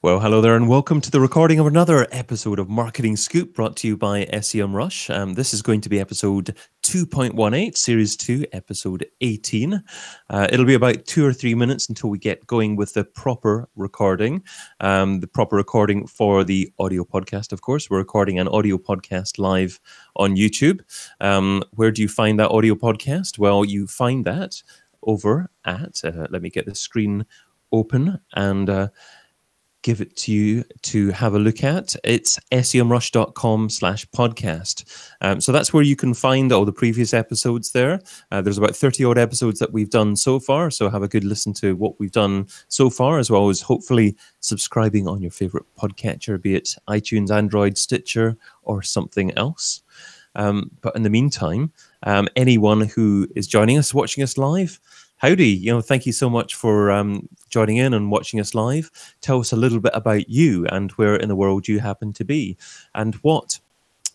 Well, hello there and welcome to the recording of another episode of Marketing Scoop brought to you by Semrush. This is going to be episode 2.18, series 2, episode 18. It'll be about 2 or 3 minutes until we get going with the proper recording. The proper recording for the audio podcast, of course. We're recording an audio podcast live on YouTube. Where do you find that audio podcast? Well, you find that over at, let me get the screen open and give it to you to have a look at. It's semrush.com/podcast. So that's where you can find all the previous episodes there. There's about 30 odd episodes that we've done so far. So have a good listen to what we've done so far, as well as hopefully subscribing on your favorite podcatcher, be it iTunes, Android, Stitcher, or something else. But in the meantime, anyone who is joining us, watching us live, howdy, thank you so much for joining in and watching us live. Tell us a little bit about you and where in the world you happen to be and what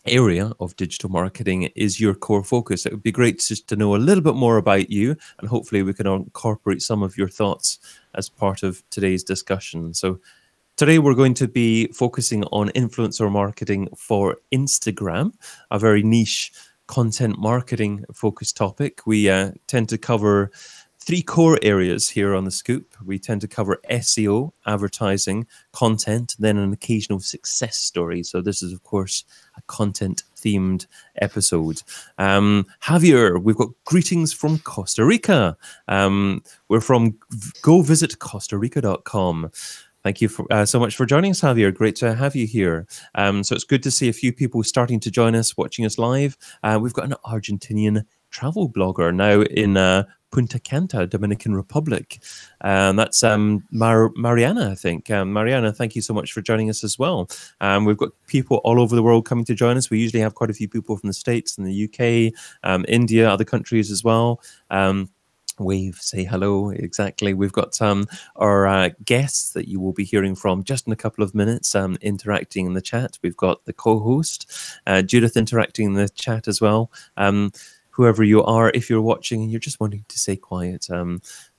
area of digital marketing is your core focus. It would be great just to know a little bit more about you, and hopefully we can incorporate some of your thoughts as part of today's discussion. So today we're going to be focusing on influencer marketing for Instagram, a very niche content marketing focused topic. We tend to cover 3 core areas here on the Scoop. We tend to cover SEO, advertising, content, then an occasional success story. So this is, of course, a content-themed episode. Javier, we've got greetings from Costa Rica. We're from govisitcostarica.com. Thank you so much for joining us, Javier. Great to have you here. So it's good to see a few people starting to join us, watching us live. We've got an Argentinian travel blogger now in Punta Cana, Dominican Republic. That's Mariana, I think. Mariana, thank you so much for joining us as well. We've got people all over the world coming to join us. We usually have quite a few people from the States and the UK, India, other countries as well. Wave, say hello. Exactly. We've got our guests that you will be hearing from just in a couple of minutes interacting in the chat. We've got the co-host, Judith, interacting in the chat as well. Whoever you are, if you're watching and you're just wanting to stay quiet,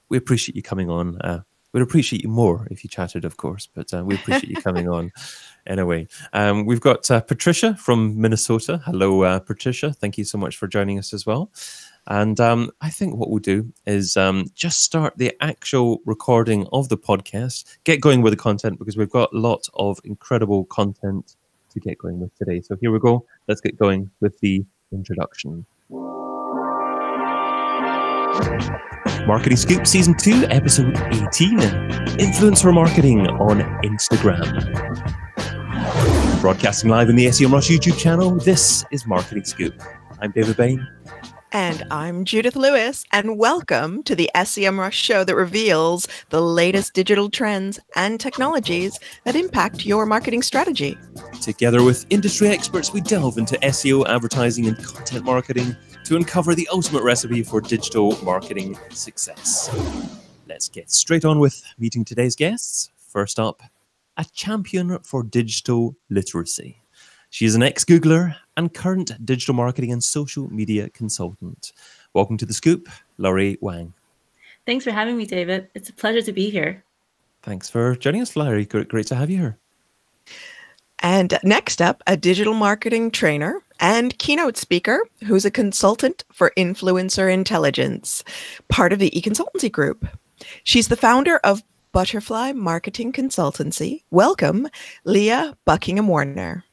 we appreciate you coming on. We'd appreciate you more if you chatted, of course, but we appreciate you coming on anyway. We've got Patricia from Minnesota. Hello, Patricia. Thank you so much for joining us as well. And I think what we'll do is just start the actual recording of the podcast, get going with the content, because we've got lots of incredible content to get going with today. So here we go. Let's get going with the introduction. Marketing Scoop Season 2, Episode 18, Influencer Marketing on Instagram. Broadcasting live in the Semrush YouTube channel, this is Marketing Scoop. I'm David Bain. And I'm Judith Lewis, and welcome to the Semrush show that reveals the latest digital trends and technologies that impact your marketing strategy. Together with industry experts, we delve into SEO, advertising, and content marketing to uncover the ultimate recipe for digital marketing success. Let's get straight on with meeting today's guests. First up, a champion for digital literacy. She is an ex-Googler and current digital marketing and social media consultant. Welcome to The Scoop, Laurie Wang. Thanks for having me, David. It's a pleasure to be here. Thanks for joining us, Laurie. Great to have you here. And next up, a digital marketing trainer and keynote speaker who's a consultant for influencer intelligence, part of the eConsultancy group. She's the founder of Butterfly Marketing Consultancy. Welcome, Leah Buckingham-Warner.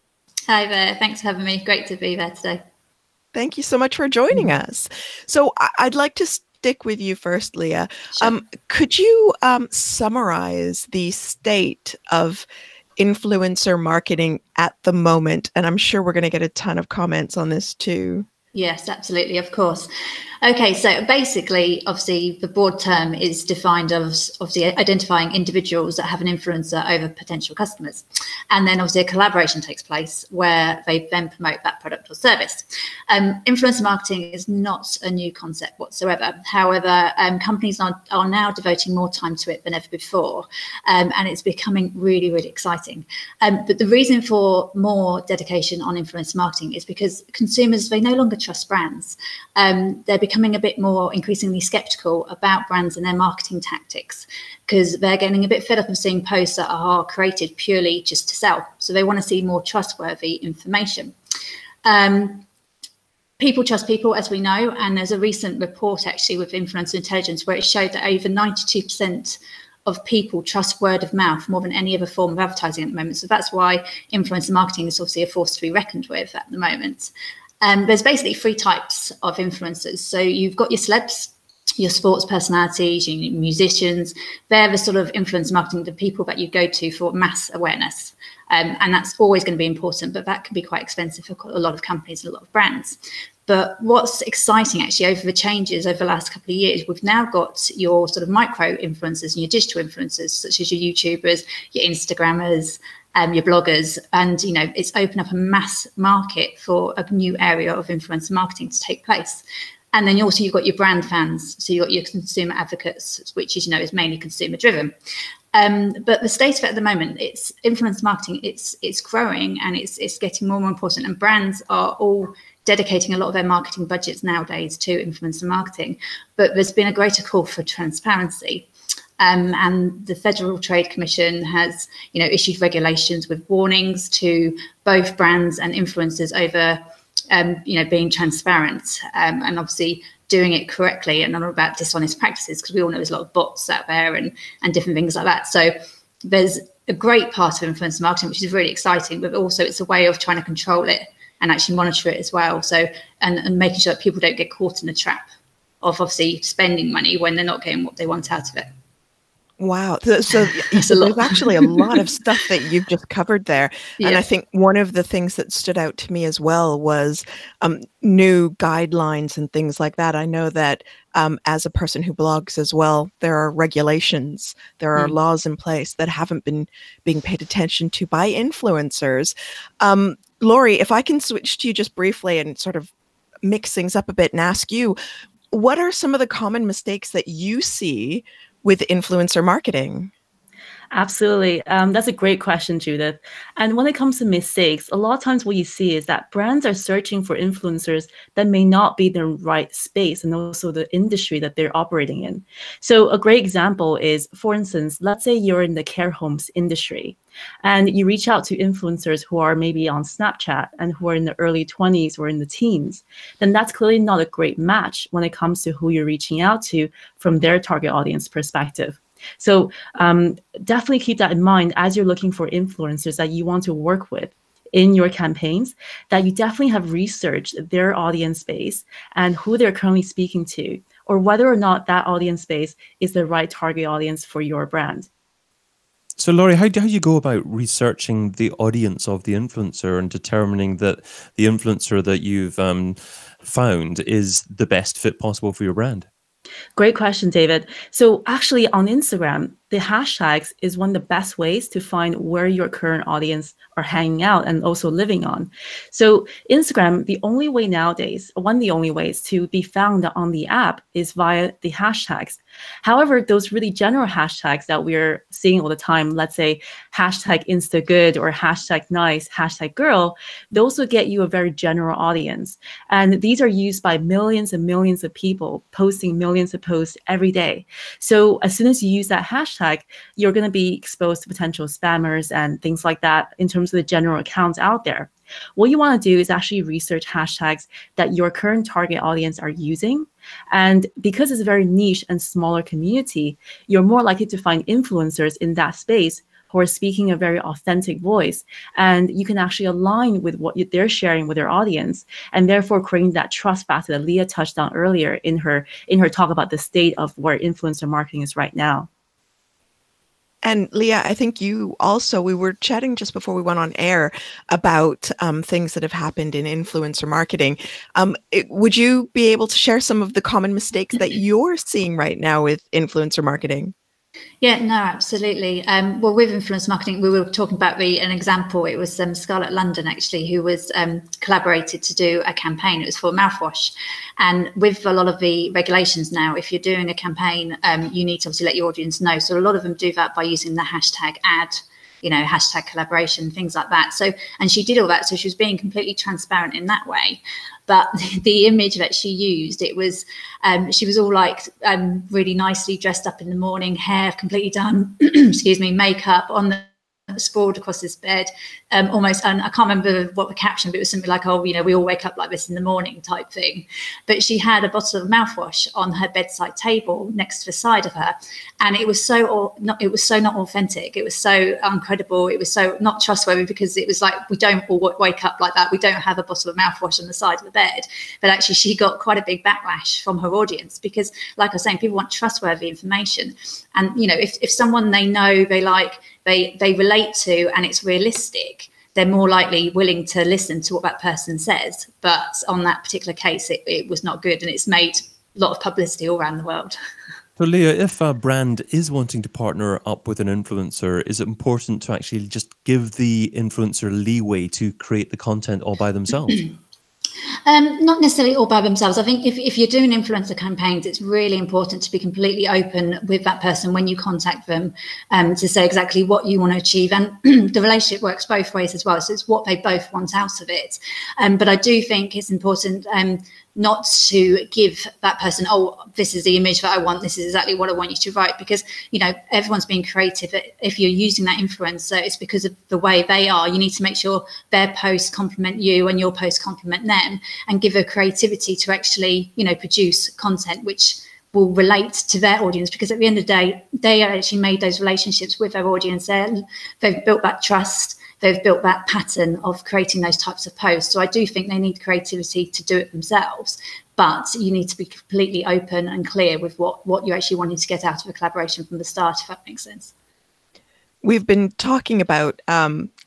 Hi there. Thanks for having me. Great to be there today. Thank you so much for joining us. So I'd like to stick with you first, Leah. Sure. Could you summarize the state of influencer marketing at the moment? And I'm sure we're going to get a ton of comments on this too. Yes, absolutely. Of course. Okay, so basically, obviously, the broad term is defined as obviously identifying individuals that have an influencer over potential customers. And then obviously a collaboration takes place where they then promote that product or service. Influencer marketing is not a new concept whatsoever. However, companies are now devoting more time to it than ever before. And it's becoming really, really exciting. But the reason for more dedication on influencer marketing is because consumers, they no longer trust brands. They're becoming a bit more increasingly skeptical about brands and their marketing tactics, because they're getting a bit fed up of seeing posts that are created purely just to sell. So they want to see more trustworthy information. People trust people, as we know, and there's a recent report actually with Influencer Intelligence where it showed that over 92% of people trust word of mouth more than any other form of advertising at the moment. So that's why influencer marketing is obviously a force to be reckoned with at the moment. There's basically 3 types of influencers. So you've got your celebs, your sports personalities, your musicians. They're the sort of influencer marketing, the people that you go to for mass awareness. And that's always going to be important, but that can be quite expensive for a lot of companies and a lot of brands. But what's exciting actually over the changes over the last couple of years, we've now got your sort of micro influencers and your digital influencers, such as your YouTubers, your Instagrammers, your bloggers, and it's opened up a mass market for a new area of influencer marketing to take place. And then also you've got your brand fans, so you've got your consumer advocates, which is mainly consumer driven. But the state of it at the moment, it's influence marketing, it's growing and it's getting more and more important, and brands are all dedicating a lot of their marketing budgets nowadays to influencer marketing. But there's been a greater call for transparency. And the Federal Trade Commission has issued regulations with warnings to both brands and influencers over being transparent and obviously doing it correctly and not about dishonest practices, because we all know there's a lot of bots out there and different things like that. So there's a great part of influencer marketing, which is really exciting, but also it's a way of trying to control it and actually monitor it as well. So and making sure that people don't get caught in the trap of obviously spending money when they're not getting what they want out of it. Wow. So there's actually a lot of stuff that you've just covered there. Yeah. And I think one of the things that stood out to me as well was new guidelines and things like that. I know that as a person who blogs as well, there are regulations, there are laws in place that haven't been being paid attention to by influencers. Laurie, if I can switch to you just briefly and sort of mix things up a bit and ask you, what are some of the common mistakes that you see with influencer marketing? Absolutely. That's a great question, Judith. And when it comes to mistakes, a lot of times what you see is that brands are searching for influencers that may not be the right space and also the industry that they're operating in. So a great example is, for instance, let's say you're in the care homes industry and you reach out to influencers who are maybe on Snapchat and who are in the early 20s or in the teens, then that's clearly not a great match when it comes to who you're reaching out to from their target audience perspective. So definitely keep that in mind as you're looking for influencers that you want to work with in your campaigns, that you definitely have researched their audience base and who they're currently speaking to, or whether or not that audience base is the right target audience for your brand. So, Laurie, how do you go about researching the audience of the influencer and determining that the influencer that you've found is the best fit possible for your brand? Great question, David. So actually on Instagram, the hashtags is one of the best ways to find where your current audience are hanging out and also living on. So Instagram, the only way nowadays, one of the only ways to be found on the app is via the hashtags. However, those really general hashtags that we're seeing all the time, let's say hashtag Instagood or hashtag nice, hashtag girl, those will get you a very general audience. And these are used by millions and millions of people posting millions of posts every day. So as soon as you use that hashtag, you're going to be exposed to potential spammers and things like that in terms of the general accounts out there. What you want to do is actually research hashtags that your current target audience are using. And because it's a very niche and smaller community, you're more likely to find influencers in that space who are speaking a very authentic voice. And you can actually align with what they're sharing with their audience, and therefore creating that trust factor that Leah touched on earlier in her talk about the state of where influencer marketing is right now. And Leah, I think you also, we were chatting just before we went on air about things that have happened in influencer marketing. Would you be able to share some of the common mistakes that you're seeing right now with influencer marketing? Yeah, no, absolutely. Well, with influence marketing, we were talking about an example. It was Scarlett London, actually, who was collaborated to do a campaign. It was for mouthwash. And with a lot of the regulations now, if you're doing a campaign, you need to obviously let your audience know. So a lot of them do that by using the hashtag ad hashtag collaboration, things like that. So, and she did all that. So she was being completely transparent in that way. But the image that she used, it was, she was all like really nicely dressed up in the morning, hair completely done, excuse me, makeup on the sprawled across this bed, almost, and I can't remember what the caption, but it was something like, oh, we all wake up like this in the morning type thing. But she had a bottle of mouthwash on her bedside table next to the side of her, and it was so not authentic. It was so incredible. It was so not trustworthy, because it was like, we don't all wake up like that. We don't have a bottle of mouthwash on the side of the bed. But actually, she got quite a big backlash from her audience, because, like I was saying, people want trustworthy information. And if someone they know, they like, they relate to, and it's realistic, they're more likely willing to listen to what that person says. But on that particular case, it was not good, and it's made a lot of publicity all around the world. So Leah, if a brand is wanting to partner up with an influencer, is it important to actually just give the influencer leeway to create the content all by themselves? Not necessarily all by themselves. I think if you're doing influencer campaigns, it's really important to be completely open with that person when you contact them, to say exactly what you want to achieve. And the relationship works both ways as well. So it's what they both want out of it. But I do think it's important not to give that person, oh, this is the image that I want, this is exactly what I want you to write, because everyone's being creative. If you're using that influencer, it's because of the way they are. You need to make sure their posts complement you and your posts complement them, and give a creativity to actually produce content which will relate to their audience, because at the end of the day, they actually made those relationships with their audience. They've built that trust. They've built that pattern of creating those types of posts. So I do think they need creativity to do it themselves, but you need to be completely open and clear with what you're actually wanting to get out of a collaboration from the start, if that makes sense. We've been talking about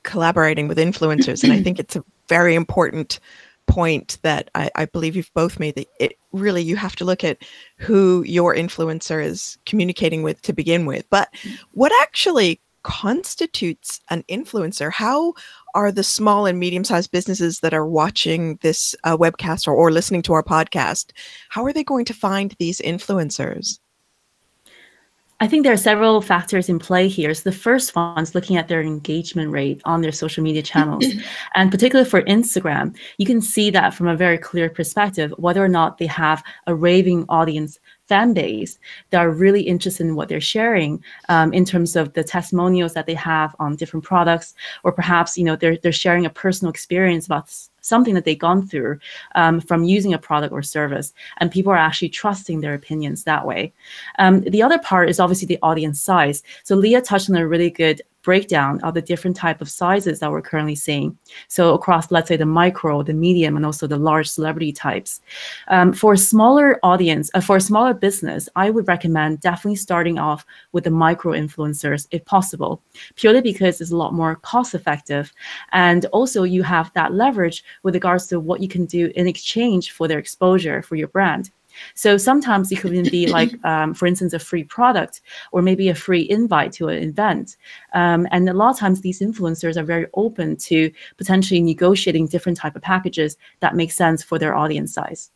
collaborating with influencers, and I think it's a very important point that I believe you've both made, that it really, you have to look at who your influencer is communicating with to begin with. But what actually constitutes an influencer? How are the small and medium-sized businesses that are watching this webcast or listening to our podcast, how are they going to find these influencers? I think there are several factors in play here. So the first one is looking at their engagement rate on their social media channels. And particularly for Instagram, you can see that from a very clear perspective, whether or not they have a raving audience fan base that are really interested in what they're sharing, in terms of the testimonials that they have on different products, or perhaps they're sharing a personal experience about something that they've gone through from using a product or service, and people are actually trusting their opinions that way. The other part is obviously the audience size. So Leah touched on a really good breakdown of the different type of sizes that we're currently seeing. So across, let's say, the micro, the medium, and also the large celebrity types. For a smaller audience, for a smaller business, I would recommend definitely starting off with the micro influencers if possible, purely because it's a lot more cost effective. And also you have that leverage with regards to what you can do in exchange for their exposure for your brand. So sometimes it could even be like, for instance, a free product, or maybe a free invite to an event. And a lot of times these influencers are very open to potentially negotiating different type of packages that make sense for their audience size.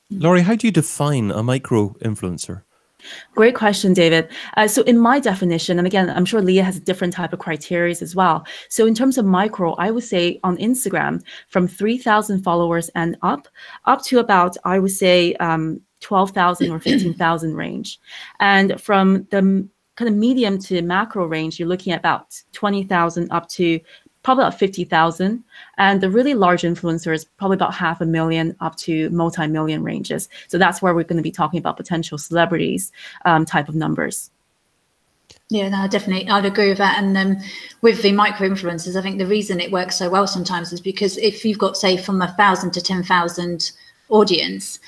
Laurie, how do you define a micro influencer? Great question, David. So in my definition, and again, I'm sure Leah has a different type of criteria as well. So in terms of micro, I would say on Instagram, from 3,000 followers and up to about, I would say, 12,000 or 15,000 range. And from the kind of medium to macro range, you're looking at about 20,000 up to probably about 50,000. And the really large influencers, probably about 500,000 up to multi-million ranges. So that's where we're going to be talking about potential celebrities type of numbers. Yeah, no, definitely. I'd agree with that. And with the micro influencers, I think the reason it works so well sometimes is because if you've got, say, from 1,000 to 10,000 audience,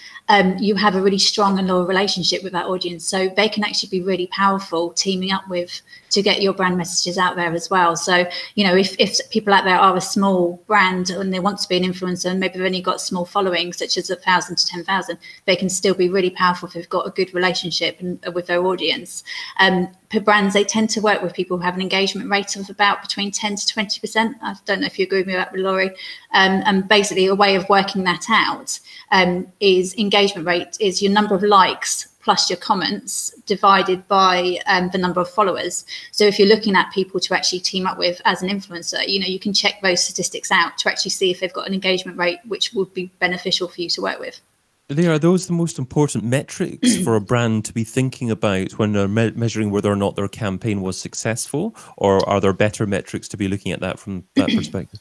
you have a really strong and loyal relationship with that audience. So they can actually be really powerful teaming up with to get your brand messages out there as well. So, if people out there are a small brand and they want to be an influencer and maybe they've only got small followings, such as 1,000 to 10,000, they can still be really powerful if they've got a good relationship with their audience. Per brands, they tend to work with people who have an engagement rate of about between 10 to 20%. I don't know if you agree with me with that, Laurie. And basically a way of working that out is engagement rate is your number of likes plus your comments divided by the number of followers. So if you're looking at people to actually team up with as an influencer, you can check those statistics out to actually see if they've got an engagement rate which would be beneficial for you to work with. Leah, are those the most important metrics for a brand to be thinking about when they're measuring whether or not their campaign was successful, or are there better metrics to be looking at that from that perspective?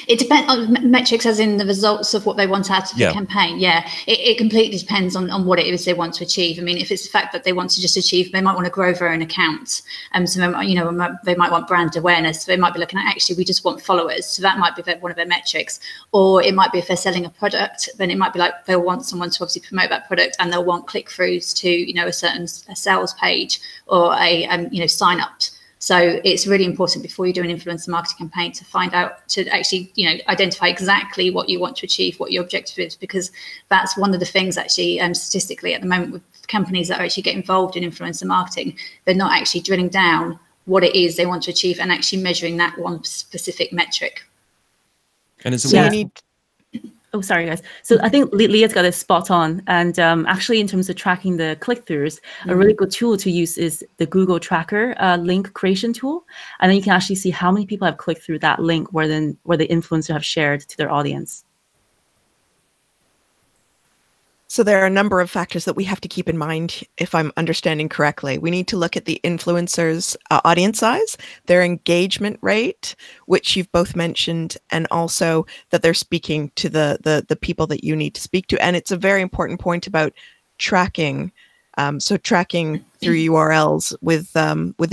It depends on metrics, as in the results of what they want out of the campaign. Yeah, it completely depends on what it is they want to achieve. I mean, if it's the fact that they want to just achieve, they might want to grow their own account. So they might want brand awareness. So they might be looking at, actually, we just want followers. So that might be one of their metrics. Or it might be if they're selling a product, then it might be like they'll want someone to obviously promote that product, and they'll want click-throughs to a certain sales page or a sign up. So it's really important before you do an influencer marketing campaign to find out, to actually, identify exactly what you want to achieve, what your objective is, because that's one of the things actually statistically at the moment with companies that are actually get involved in influencer marketing, they're not actually drilling down what it is they want to achieve and actually measuring that one specific metric. And it's Oh, sorry, guys. So I think Leah's got it spot on. And actually, in terms of tracking the click-throughs, a really good tool to use is the Google Tracker link creation tool. And then you can actually see how many people have clicked through that link where the influencer have shared to their audience. So there are a number of factors that we have to keep in mind, if I'm understanding correctly. We need to look at the influencer's audience size, their engagement rate, which you've both mentioned, and also that they're speaking to the people that you need to speak to. And it's a very important point about tracking. So tracking through URLs with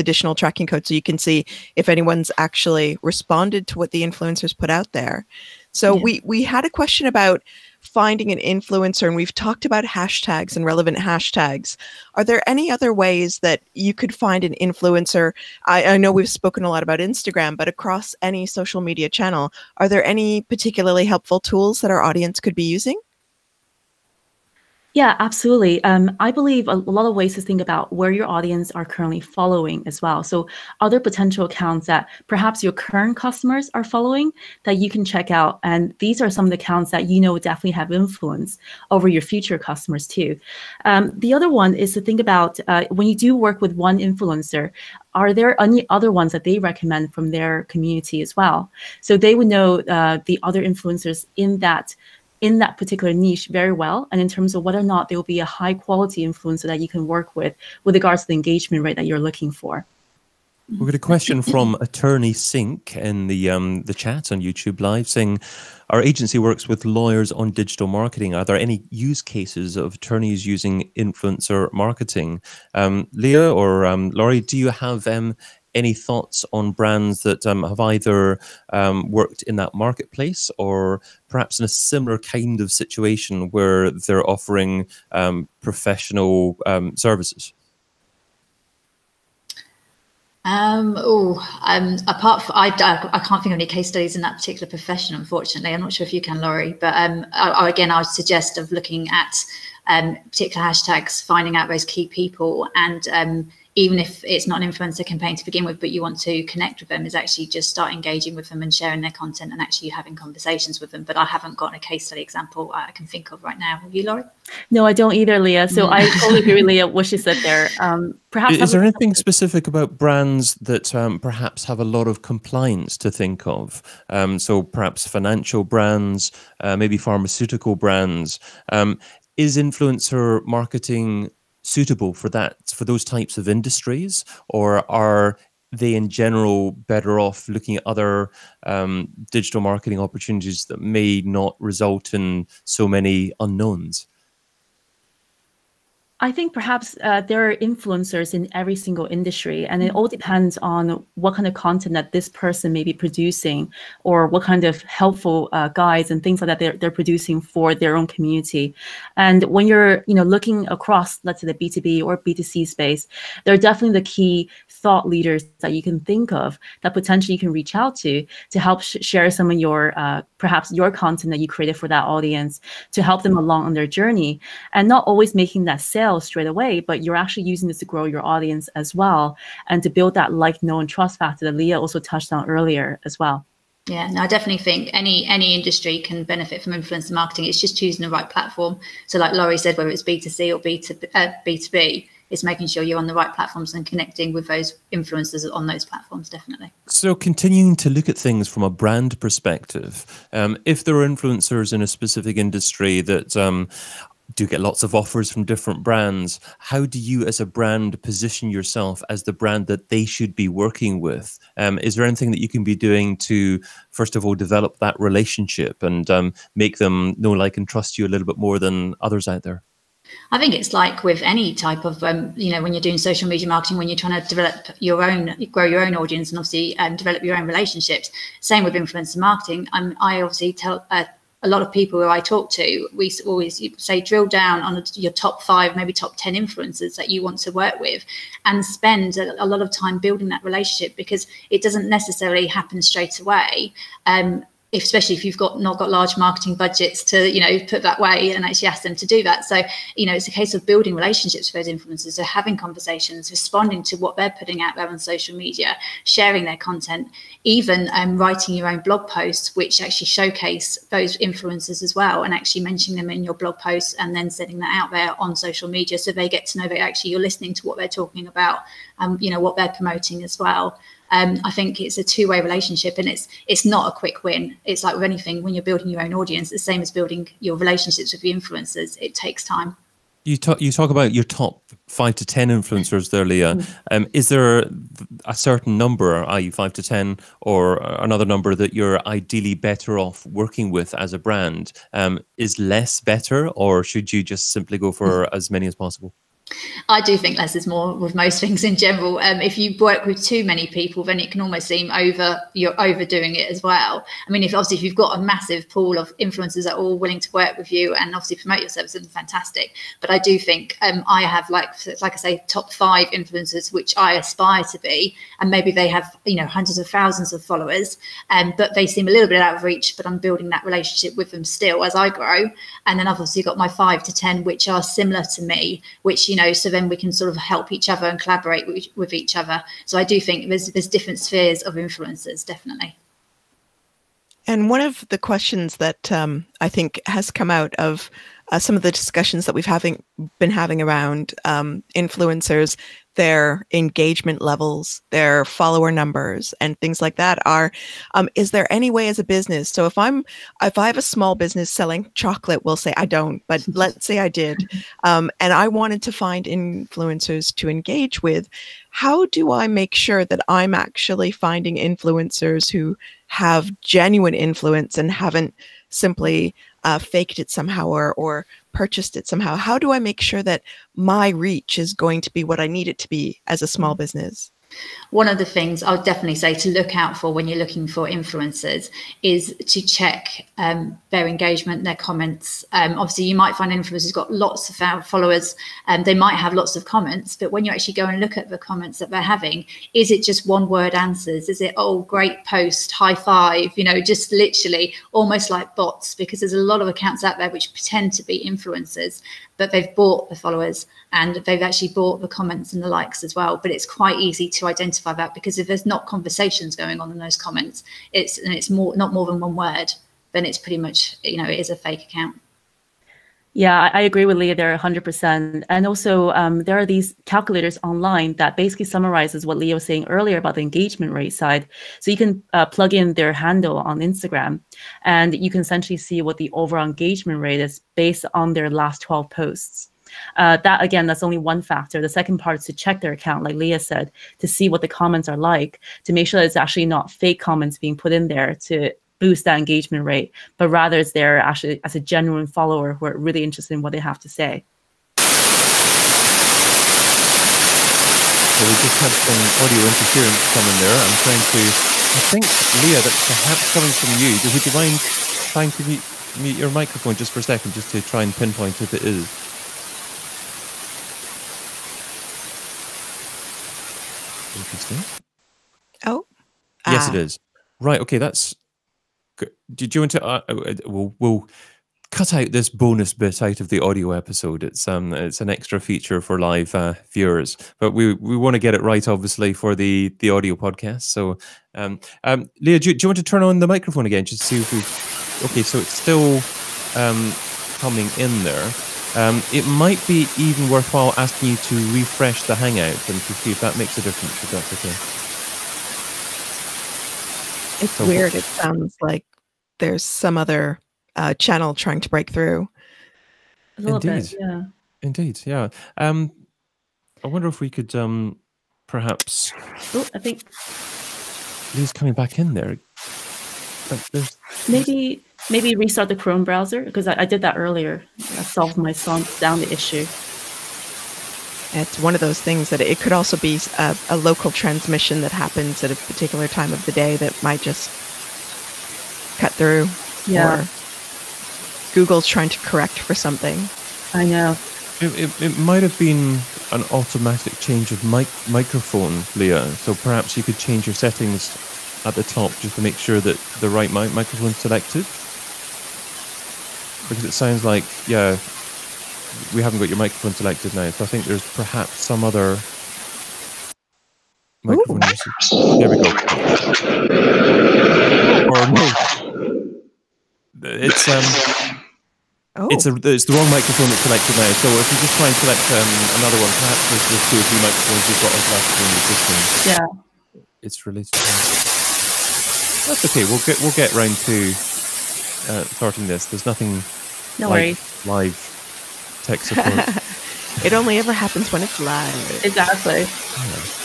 additional tracking codes, so you can see if anyone's actually responded to what the influencers put out there. So we had a question about finding an influencer, and we've talked about hashtags and relevant hashtags. Are there any other ways that you could find an influencer? I know we've spoken a lot about Instagram, but across any social media channel, are there any particularly helpful tools that our audience could be using? Yeah, absolutely. I believe a lot of ways to think about where your audience are currently following as well. So other potential accounts that perhaps your current customers are following that you can check out. And these are some of the accounts that definitely have influence over your future customers too. The other one is to think about when you do work with one influencer, are there any other ones that they recommend from their community as well? So they would know the other influencers in that particular niche very well, and in terms of whether or not they will be a high quality influencer that you can work with regards to the engagement rate that you're looking for. We've got a question from Attorney Sync in the chat on YouTube Live saying, our agency works with lawyers on digital marketing. Are there any use cases of attorneys using influencer marketing? Leah or Laurie, do you have any thoughts on brands that have either worked in that marketplace or perhaps in a similar kind of situation where they're offering professional services? Apart from, I can't think of any case studies in that particular profession, unfortunately. I'm not sure if you can, Laurie, but again, I would suggest of looking at particular hashtags, finding out those key people, and even if it's not an influencer campaign to begin with, but you want to connect with them, is actually just start engaging with them and sharing their content and actually having conversations with them. But I haven't got a case study example I can think of right now. Have you, Laurie? No, I don't either, Leah. So I totally agree with Leah, what she said there. Perhaps is there anything specific about brands that perhaps have a lot of compliance to think of? So perhaps financial brands, maybe pharmaceutical brands. Is influencer marketing suitable for those types of industries, or are they in general better off looking at other digital marketing opportunities that may not result in so many unknowns? I think perhaps there are influencers in every single industry, and it all depends on what kind of content that this person may be producing, or what kind of helpful guides and things like that they're producing for their own community. And when you're looking across, let's say, the B2B or B2C space, there are definitely the key thought leaders that you can think of that potentially you can reach out to help share some of your perhaps your content that you created for that audience, to help them along on their journey, and not always making that sale straight away, but you're actually using this to grow your audience as well, and to build that like, know, and trust factor that Leah also touched on earlier as well. Yeah, no, I definitely think any industry can benefit from influencer marketing. It's just choosing the right platform. So like Laurie said, whether it's B2C or B2B, it's making sure you're on the right platforms and connecting with those influencers on those platforms, definitely. So continuing to look at things from a brand perspective, if there are influencers in a specific industry that do get lots of offers from different brands, how do you as a brand position yourself as the brand that they should be working with? Is there anything that you can be doing to, first of all, develop that relationship and make them know, like, and trust you a little bit more than others out there? I think it's like with any type of, when you're doing social media marketing, when you're trying to develop grow your own audience and obviously develop your own relationships. Same with influencer marketing. I obviously tell a lot of people who I talk to, we always say drill down on your top 5, maybe top 10 influencers that you want to work with, and spend a lot of time building that relationship, because it doesn't necessarily happen straight away. Especially if you've not got large marketing budgets to, put that way and actually ask them to do that. So, it's a case of building relationships with those influencers, so having conversations, responding to what they're putting out there on social media, sharing their content, even writing your own blog posts, which actually showcase those influencers as well, and actually mentioning them in your blog posts and then sending that out there on social media, so they get to know that actually you're listening to what they're talking about, what they're promoting as well. I think it's a two-way relationship, and it's not a quick win. It's like with anything, when you're building your own audience, the same as building your relationships with the influencers. It takes time. You talk about your top 5 to 10 influencers there, Leah. Is there a certain number, i.e. 5 to 10, or another number that you're ideally better off working with as a brand? Is less better, or should you just simply go for as many as possible? I do think less is more with most things in general. If you work with too many people, then it can almost seem you're overdoing it as well. I mean, if you've got a massive pool of influencers that are all willing to work with you and obviously promote your services, then fantastic. But I do think I have, like I say, top 5 influencers, which I aspire to be, and maybe they have hundreds of thousands of followers, but they seem a little bit out of reach. But I'm building that relationship with them still as I grow. And then I've obviously got my 5 to 10, which are similar to me, which so then we can sort of help each other and collaborate with each other. So I do think there's different spheres of influencers, definitely. And one of the questions that I think has come out of some of the discussions that we've been having around influencers, their engagement levels, their follower numbers, and things like that are, is there any way as a business? So if I have a small business selling chocolate, we'll say I don't, but let's say I did, and I wanted to find influencers to engage with, how do I make sure that I'm actually finding influencers who have genuine influence and haven't simply faked it somehow or purchased it somehow? How do I make sure that my reach is going to be what I need it to be as a small business? One of the things I would definitely say to look out for when you're looking for influencers is to check their engagement, their comments. Obviously, you might find influencers who've got lots of followers, and they might have lots of comments, but when you actually go and look at the comments that they're having, is it just one-word answers? Is it, oh, great post, high five, just literally almost like bots? Because there's a lot of accounts out there which pretend to be influencers, but they've bought the followers and they've actually bought the comments and the likes as well. But it's quite easy to identify that, because if there's not conversations going on in those comments, it's not more than one word, then it's pretty much, it is a fake account. Yeah, I agree with Leah there 100%. And also there are these calculators online that basically summarizes what Leah was saying earlier about the engagement rate side. So you can plug in their handle on Instagram, and you can essentially see what the overall engagement rate is based on their last 12 posts. That's only one factor. The second part is to check their account, like Leah said, to see what the comments are like, to make sure that it's actually not fake comments being put in there to boost that engagement rate, but rather it's there actually as a genuine follower who are really interested in what they have to say. Well, we just had some audio interference coming there. I'm trying to, I think, Leah, that's perhaps coming from you. Would you mind trying to mute your microphone just for a second, just to try and pinpoint if it is? Interesting. Oh. Yes, it is. Right. Okay, that's good. Do you want to? We'll cut out this bonus bit out of the audio episode. It's an extra feature for live viewers, but we want to get it right, obviously, for the audio podcast. So, Leah, do you want to turn on the microphone again, just to see if we? Okay, so it's still coming in there. It might be even worthwhile asking you to refresh the Hangout and to see if that makes a difference. If that's okay. It's weird. It sounds like there's some other channel trying to break through. A little bit, yeah. Indeed, yeah. I wonder if we could perhaps... Oh, I think... Leah's coming back in there. Maybe restart the Chrome browser, because I did that earlier. That solved my down the issue. It's one of those things that it could also be a local transmission that happens at a particular time of the day that might just cut through. Yeah. Or Google's trying to correct for something. I know. It might have been an automatic change of microphone, Leah. So perhaps you could change your settings at the top just to make sure that the right microphone's selected. Because it sounds like, yeah, we haven't got your microphone selected now. So I think there's perhaps some other microphone. There we go. Or no. It's it's the wrong microphone that's selected now. So if you just try and select another one, perhaps there's 2 or 3 microphones you've got automatically in the system. Yeah. It's related to that. That's okay. We'll get round to sorting this. There's nothing live tech support. It only ever happens when it's live. Exactly. Yeah.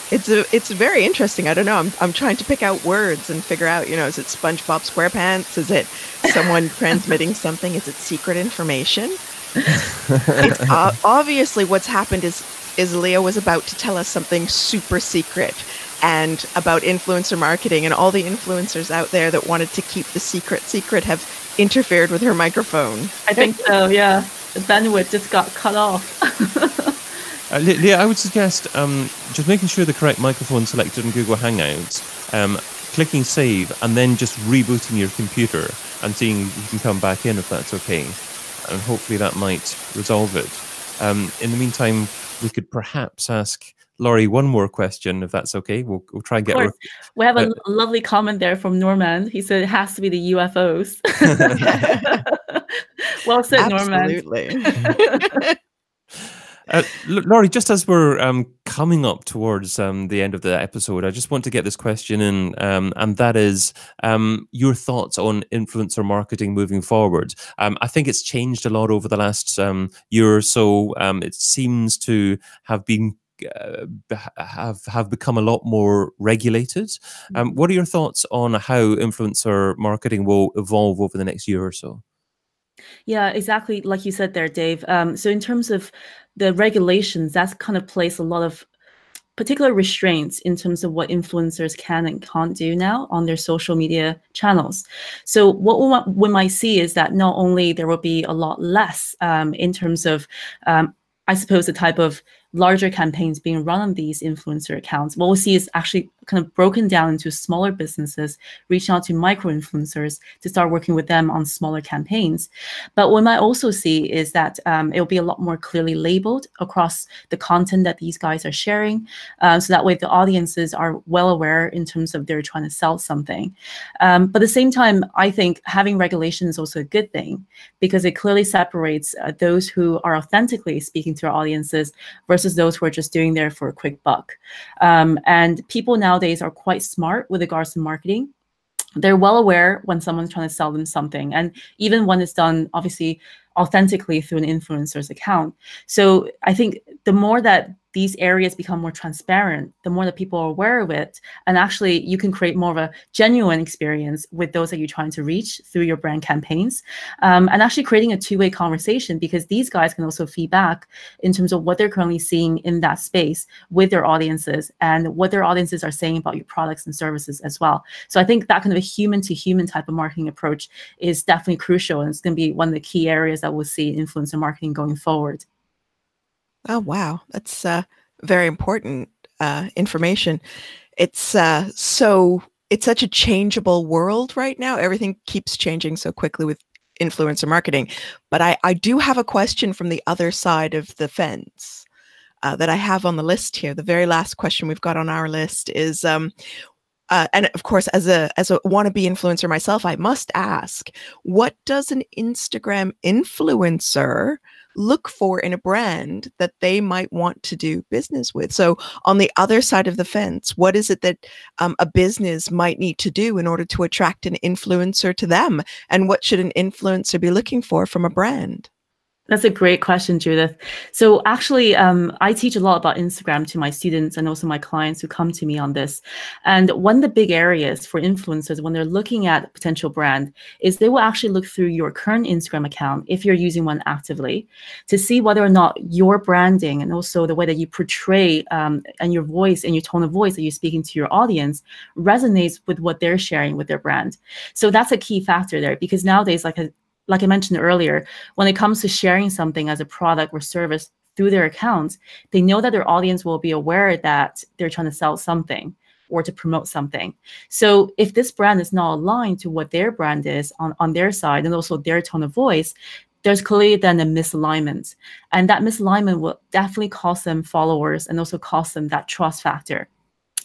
It's very interesting. I don't know. I'm trying to pick out words and figure out, is it SpongeBob SquarePants? Is it someone transmitting something? Is it secret information? Obviously, what's happened is Leah was about to tell us something super secret and about influencer marketing, and all the influencers out there that wanted to keep the secret have interfered with her microphone. I think so, yeah. The bandwidth just got cut off. Leah, I would suggest just making sure the correct microphone selected in Google Hangouts, clicking save, and then just rebooting your computer and seeing if you can come back in if that's okay. And hopefully that might resolve it. In the meantime, we could perhaps ask Laurie one more question, if that's okay. We'll try and get her. We have a lovely comment there from Norman. He said it has to be the UFOs. Well said, Norman. Absolutely. Laurie, just as we're coming up towards the end of the episode, I just want to get this question in, and that is your thoughts on influencer marketing moving forward. I think it's changed a lot over the last year or so. It seems to have been have become a lot more regulated. What are your thoughts on how influencer marketing will evolve over the next year or so? Yeah, exactly like you said there, Dave. So in terms of the regulations, that's kind of placed a lot of particular restraints in terms of what influencers can and can't do now on their social media channels. So what we might see is that not only there will be a lot less in terms of, I suppose, the type of larger campaigns being run on these influencer accounts, what we'll see is actually kind of broken down into smaller businesses, reaching out to micro influencers to start working with them on smaller campaigns. But what we might also see is that it will be a lot more clearly labeled across the content that these guys are sharing. So that way the audiences are well aware in terms of they're trying to sell something. But at the same time, I think having regulation is also a good thing because it clearly separates those who are authentically speaking to our audiences versus those who are just doing there for a quick buck. And people nowadays are quite smart with regards to marketing. They're well aware when someone's trying to sell them something. And even when it's done, obviously, authentically through an influencer's account. So I think the more that these areas become more transparent, the more that people are aware of it. And actually, you can create more of a genuine experience with those that you're trying to reach through your brand campaigns. And actually creating a two-way conversation, because these guys can also feedback in terms of what they're currently seeing in that space with their audiences and what their audiences are saying about your products and services as well. So I think that kind of a human-to-human type of marketing approach is definitely crucial. And it's going to be one of the key areas that we'll see in influencer marketing going forward. Oh, wow. That's very important information. It's such a changeable world right now. Everything keeps changing so quickly with influencer marketing. But I do have a question from the other side of the fence that I have on the list here. The very last question we've got on our list is, and of course, as a wannabe influencer myself, I must ask, what does an Instagram influencer look for in a brand that they might want to do business with? So on the other side of the fence, what is it that a business might need to do in order to attract an influencer to them? And what should an influencer be looking for from a brand? That's a great question, Judith. So actually, I teach a lot about Instagram to my students and also my clients who come to me on this. And one of the big areas for influencers when they're looking at a potential brand is they will actually look through your current Instagram account, if you're using one actively, to see whether or not your branding and also the way that you portray and your voice and your tone of voice that you're speaking to your audience resonates with what they're sharing with their brand. So that's a key factor there, because nowadays, like I mentioned earlier, when it comes to sharing something as a product or service through their accounts, they know that their audience will be aware that they're trying to sell something or to promote something. So if this brand is not aligned to what their brand is on their side and also their tone of voice, there's clearly then a misalignment. And that misalignment will definitely cost them followers and also cost them that trust factor.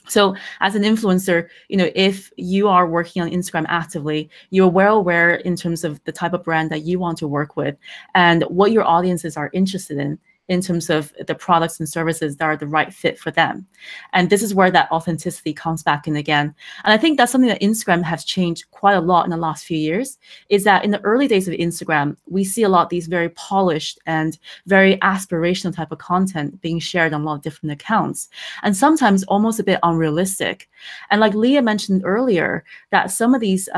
So as an influencer, if you are working on Instagram actively, you're well aware in terms of the type of brand that you want to work with and what your audiences are interested in terms of the products and services that are the right fit for them. And this is where that authenticity comes back in again. And I think that's something that Instagram has changed quite a lot in the last few years, is that in the early days of Instagram, we see a lot of these very polished and very aspirational type of content being shared on a lot of different accounts, and sometimes almost a bit unrealistic. And like Leah mentioned earlier, that some of these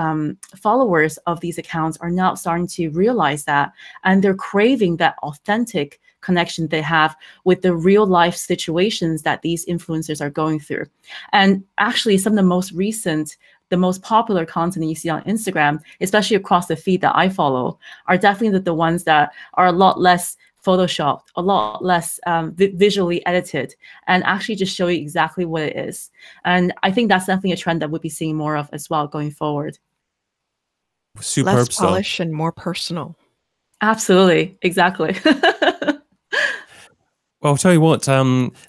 followers of these accounts are now starting to realize that, and they're craving that authentic connection they have with the real life situations that these influencers are going through. And actually, some of the most popular content you see on Instagram, especially across the feed that I follow, are definitely the ones that are a lot less photoshopped, a lot less visually edited, and actually just show you exactly what it is. And I think that's definitely a trend that we'll be seeing more of as well going forward. Superb less stuff. polish and more personal. Absolutely, exactly. Well, I'll tell you what,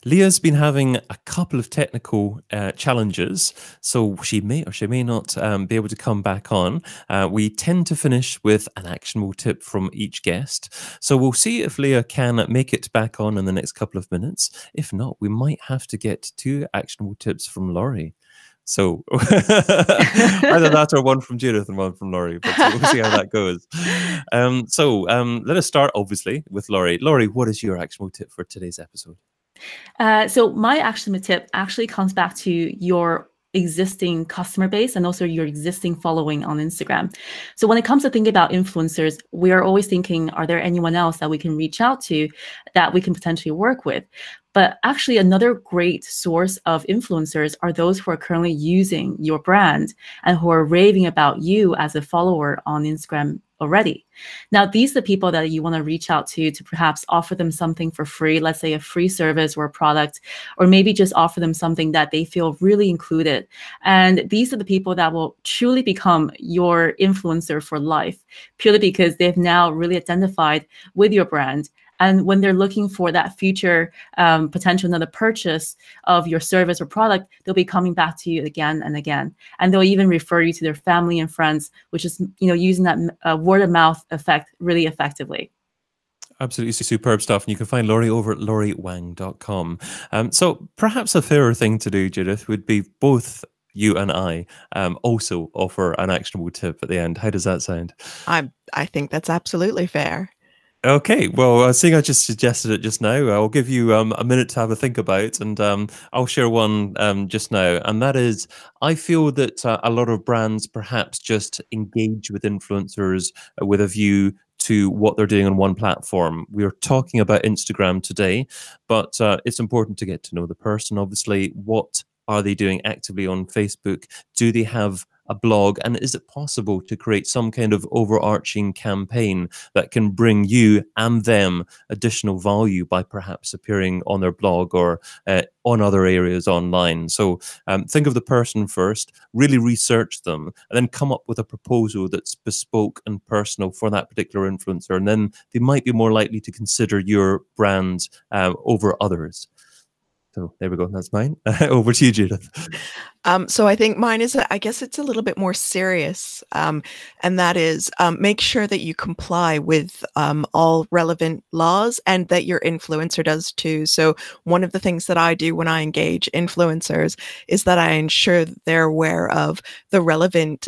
Leah's been having a couple of technical challenges, so she may or she may not be able to come back on. We tend to finish with an actionable tip from each guest, so we'll see if Leah can make it back on in the next couple of minutes. If not, we might have to get 2 actionable tips from Laurie. So either that or one from Judith and one from Laurie, but we'll see how that goes. Let us start, obviously, with Laurie. Laurie, what is your actionable tip for today's episode? So my actionable tip actually comes back to your existing customer base and also your existing following on Instagram. So when it comes to thinking about influencers, we are always thinking, are there anyone else that we can reach out to that we can potentially work with? But actually, another great source of influencers are those who are currently using your brand and who are raving about you as a follower on Instagram already. Now, these are the people that you want to reach out to perhaps offer them something for free, let's say a free service or a product, or maybe just offer them something that they feel really included. And these are the people that will truly become your influencer for life, purely because they've now really identified with your brand. And when they're looking for that future potential another purchase of your service or product, they'll be coming back to you again and again. And they'll even refer you to their family and friends, which is, using that word of mouth effect really effectively. Absolutely superb stuff. And you can find Laurie over at lauriewang.com. So perhaps a fairer thing to do, Judith, would be both you and I also offer an actionable tip at the end. How does that sound? I think that's absolutely fair. Okay, well, seeing I just suggested it just now, I'll give you a minute to have a think about, and I'll share one just now. And that is, I feel that a lot of brands perhaps just engage with influencers with a view to what they're doing on one platform. We are talking about Instagram today, but it's important to get to know the person, obviously. What are they doing actively on Facebook? Do they have a blog? And is it possible to create some kind of overarching campaign that can bring you and them additional value by perhaps appearing on their blog or on other areas online? So think of the person first, really research them, and then come up with a proposal that's bespoke and personal for that particular influencer. And then they might be more likely to consider your brand over others. So there we go. That's mine. Over to you, Judith. So I think mine is, I guess it's a little bit more serious. And that is make sure that you comply with all relevant laws and that your influencer does too. So one of the things that I do when I engage influencers is that I ensure that they're aware of the relevant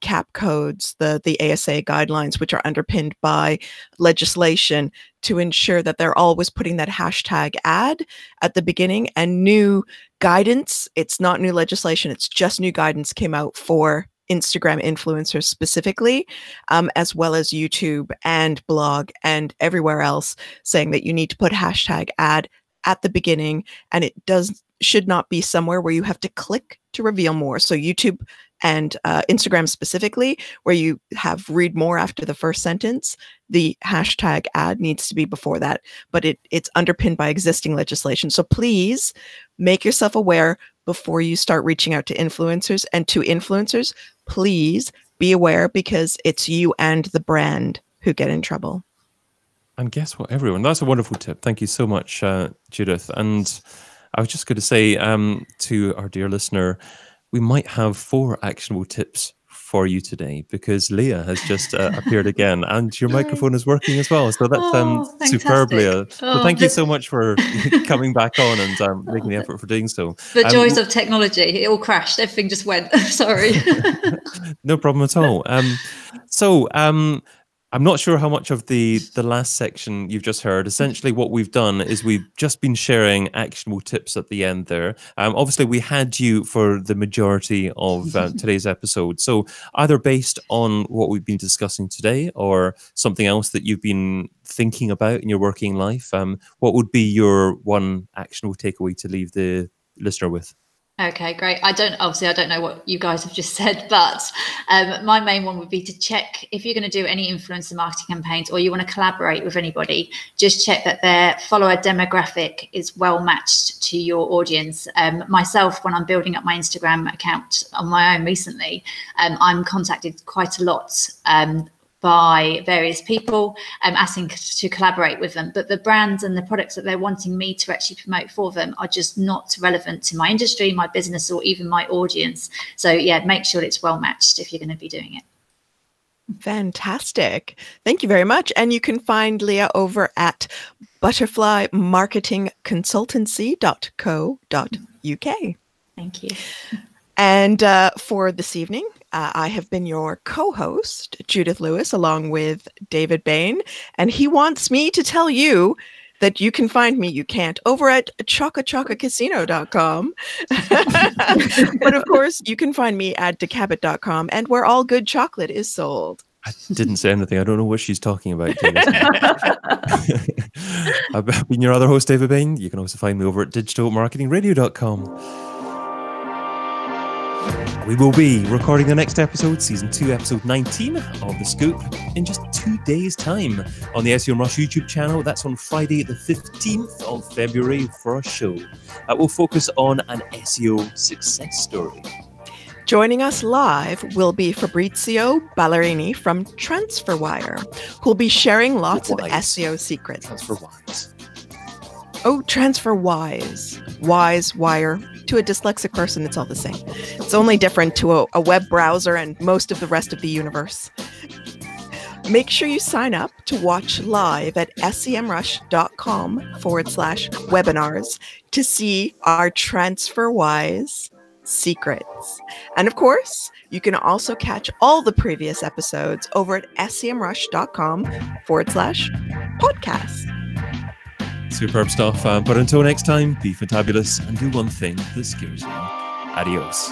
CAP codes, the ASA guidelines, which are underpinned by legislation, to ensure that they're always putting that hashtag ad at the beginning. And new guidance, it's not new legislation, it's just new guidance came out for Instagram influencers specifically, as well as YouTube and blog and everywhere else, saying that you need to put hashtag ad at the beginning, and it should not be somewhere where you have to click to reveal more. So YouTube and Instagram specifically, where you have read more after the first sentence, the hashtag ad needs to be before that, but it's underpinned by existing legislation. So please make yourself aware before you start reaching out to influencers. And to influencers, please be aware, because it's you and the brand who get in trouble. And guess what, everyone? That's a wonderful tip. Thank you so much, Judith. And I was just going to say to our dear listener, we might have 4 actionable tips for you today, because Leah has just appeared again, and your microphone is working as well. So that's superb, Leah. So thank you so much for coming back on and making the effort for doing so. The joys of technology. It all crashed. Everything just went. Sorry. No problem at all. I'm not sure how much of the last section you've just heard. Essentially, what we've done is we've just been sharing actionable tips at the end there. Obviously, we had you for the majority of today's episode. So either based on what we've been discussing today or something else that you've been thinking about in your working life, what would be your one actionable takeaway to leave the listener with? Okay, great. I don't know what you guys have just said, but my main one would be to check if you're going to do any influencer marketing campaigns or you want to collaborate with anybody, just check that their follower demographic is well matched to your audience. Myself, when I'm building up my Instagram account on my own recently, I'm contacted quite a lot by various people asking to collaborate with them, but the brands and the products that they're wanting me to actually promote for them are just not relevant to my industry, my business, or even my audience. So yeah, make sure it's well matched if you're going to be doing it. Fantastic. Thank you very much. And you can find Leah over at butterflymarketingconsultancy.co.uk. Thank you. And for this evening, I have been your co-host, Judith Lewis, along with David Bain. And he wants me to tell you that you can find me, you can't, over at chocachocacasino.com. But of course, you can find me at decabit.com and where all good chocolate is sold. I didn't say anything. I don't know what she's talking about. I've been your other host, David Bain. You can also find me over at digitalmarketingradio.com. We will be recording the next episode, Season 2, Episode 19 of The Scoop, in just 2 days' time on the SEMrush YouTube channel. That's on Friday, the 15th of February for a show. We'll focus on an SEO success story. Joining us live will be Fabrizio Ballerini from TransferWire, who'll be sharing lots of SEO secrets. TransferWise. Oh, TransferWise. Wise, wire. To a dyslexic person, it's all the same. It's only different to a web browser and most of the rest of the universe. Make sure you sign up to watch live at semrush.com/webinars to see our TransferWise secrets. And of course, you can also catch all the previous episodes over at semrush.com/podcast. Superb stuff. But until next time, be fantabulous and do one thing that scares you. Adios.